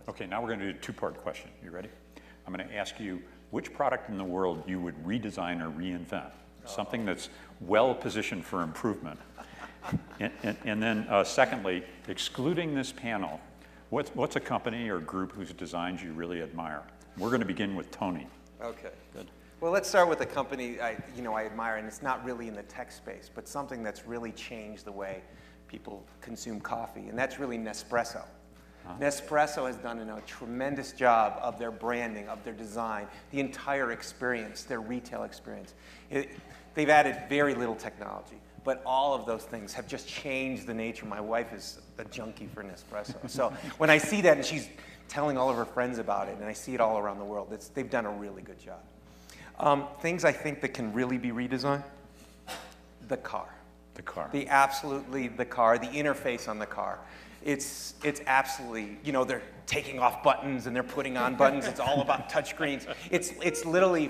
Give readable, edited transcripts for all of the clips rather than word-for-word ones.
Okay, now we're going to do a two-part question. You ready? I'm going to ask you which product in the world you would redesign or reinvent, something that's well positioned for improvement. And then secondly, excluding this panel, what's a company or group whose designs you really admire? We're going to begin with Tony. Okay, good. Well, let's start with a company I admire, and it's not really in the tech space, but something that's really changed the way people consume coffee, and that's really Nespresso. Nespresso has done a tremendous job of their branding, of their design, the entire experience, their retail experience. They've added very little technology, but all of those things have just changed the nature. My wife is a junkie for Nespresso. So when I see that, and she's telling all of her friends about it, and I see it all around the world, they've done a really good job. Things I think that can really be redesigned, the car. The car. The car, the interface on the car. It's absolutely, they're taking off buttons and they're putting on buttons. It's all about touchscreens. It's literally,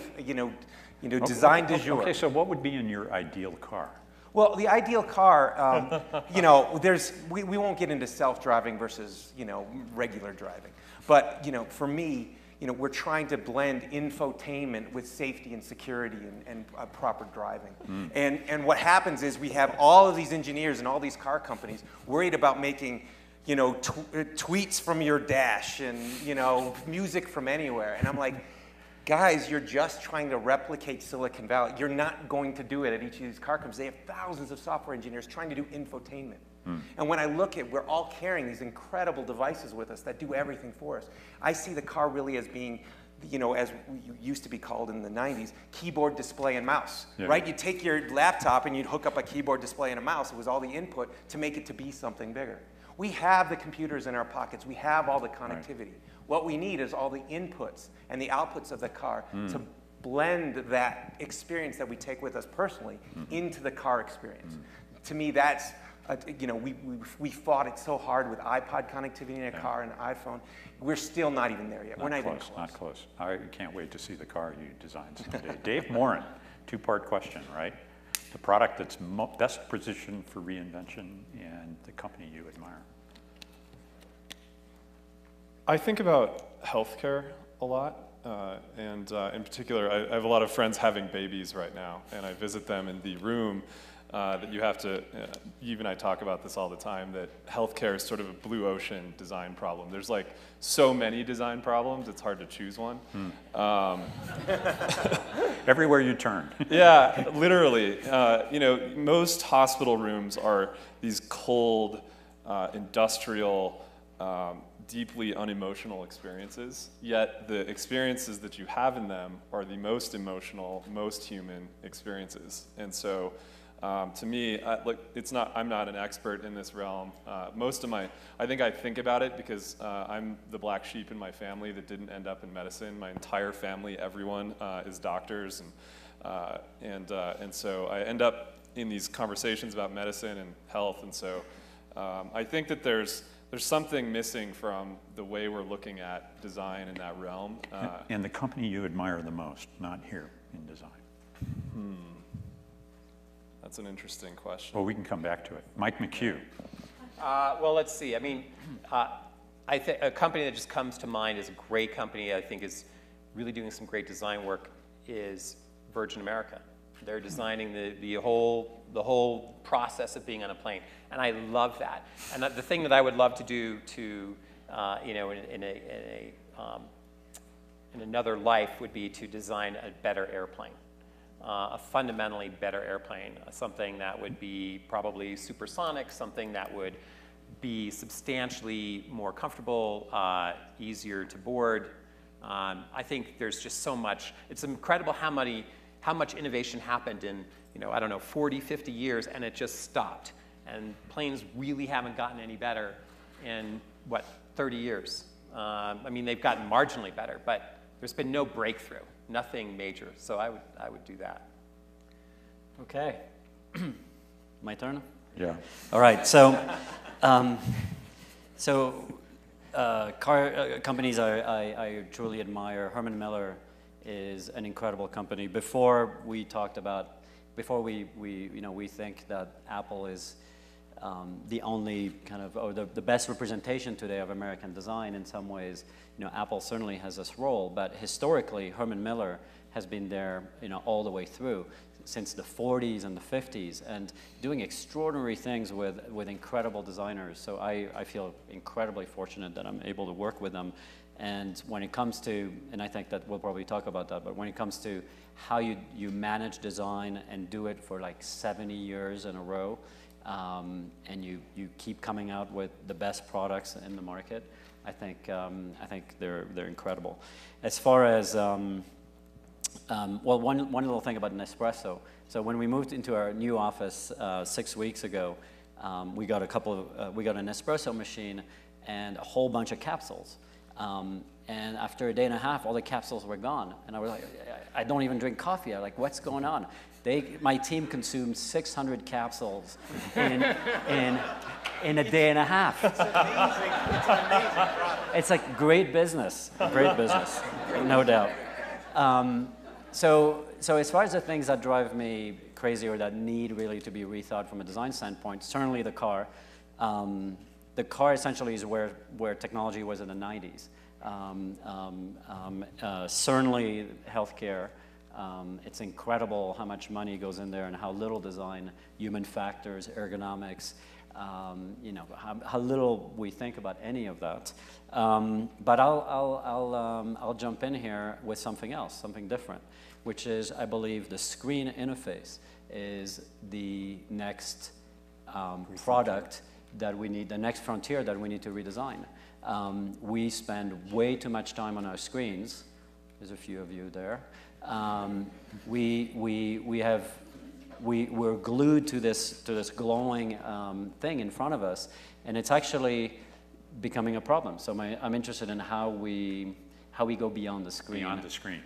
design du jour. Okay, so what would be in your ideal car? Well, the ideal car, we won't get into self-driving versus, regular driving. But, for me, we're trying to blend infotainment with safety and security and proper driving. And what happens is we have all of these engineers and all these car companies worried about making, tweets from your dash and, music from anywhere. And I'm like, guys, you're just trying to replicate Silicon Valley. You're not going to do it at each of these car companies. They have thousands of software engineers trying to do infotainment. And when I look at, we're all carrying these incredible devices with us that do everything for us. I see the car really as being, as we used to be called in the 90s, keyboard, display, and mouse, right? You'd take your laptop and you'd hook up a keyboard, display, and a mouse. It was all the input to make it to be something bigger. We have the computers in our pockets. We have all the connectivity. Right. What we need is all the inputs and the outputs of the car to blend that experience that we take with us personally into the car experience. To me, that's, we fought it so hard with iPod connectivity in a car and iPhone. We're still not even there yet. We're not even close. Not close. I can't wait to see the car you designed someday. Dave Morin, two-part question, right? The product that's best positioned for reinvention and the company you admire. I think about healthcare a lot, and in particular, I have a lot of friends having babies right now, and I visit them in the room that you have to, Yves and I talk about this all the time, that healthcare is sort of a blue ocean design problem. There's like so many design problems, it's hard to choose one. Everywhere you turn. Yeah, literally. Most hospital rooms are these cold, industrial, deeply unemotional experiences, yet the experiences that you have in them are the most emotional, most human experiences. And so, to me, I'm not an expert in this realm. I think about it because I'm the black sheep in my family that didn't end up in medicine. My entire family, everyone, is doctors, and so I end up in these conversations about medicine and health. And so, I think that there's something missing from the way we're looking at design in that realm. And the company you admire the most, not here in design. That's an interesting question. Well, we can come back to it. Mike McCue. Well, let's see. I mean, I think a company that just comes to mind as a great company, I think is really doing some great design work, is Virgin America. They're designing the whole process of being on a plane, and I love that. And the thing that I would love to do to, in another life would be to design a better airplane, a fundamentally better airplane, something that would be probably supersonic, something that would be substantially more comfortable, easier to board. I think there's just so much. It's incredible how much innovation happened in, 40, 50 years, and it just stopped. And planes really haven't gotten any better in, 30 years. I mean, they've gotten marginally better, but there's been no breakthrough, nothing major. So I would do that. Okay. My turn? Yeah. All right, so, car companies I truly admire. Herman Miller is an incredible company. Before we think that Apple is the only kind of, or the best representation today of American design in some ways. You know, Apple certainly has this role, but historically, Herman Miller has been there, you know, all the way through, since the 40s and the 50s, and doing extraordinary things with incredible designers. So I feel incredibly fortunate that I'm able to work with them. And when it comes to, and I think that we'll probably talk about that, but when it comes to how you manage design and do it for like 70 years in a row, and you keep coming out with the best products in the market, I think they're incredible. As far as well, one little thing about Nespresso. So when we moved into our new office 6 weeks ago, we got an Nespresso machine and a whole bunch of capsules. And after a day and a half, all the capsules were gone. And I was like, I don't even drink coffee. I'm like, what's going on? My team consumed 600 capsules in a day and a half. It's amazing. It's an amazing product. It's like great business, no doubt. So as far as the things that drive me crazy or that need really to be rethought from a design standpoint, certainly the car. The car essentially is where technology was in the 90s. Certainly healthcare. It's incredible how much money goes in there and how little design, human factors, ergonomics, you know, how little we think about any of that. But I'll jump in here with something else, something different, which is I believe the screen interface is the next product that we need, the next frontier that we need to redesign. We spend way too much time on our screens. There's a few of you there. We're glued to this glowing thing in front of us, and it's actually becoming a problem. So I'm interested in how we go beyond the screen. Beyond the screen.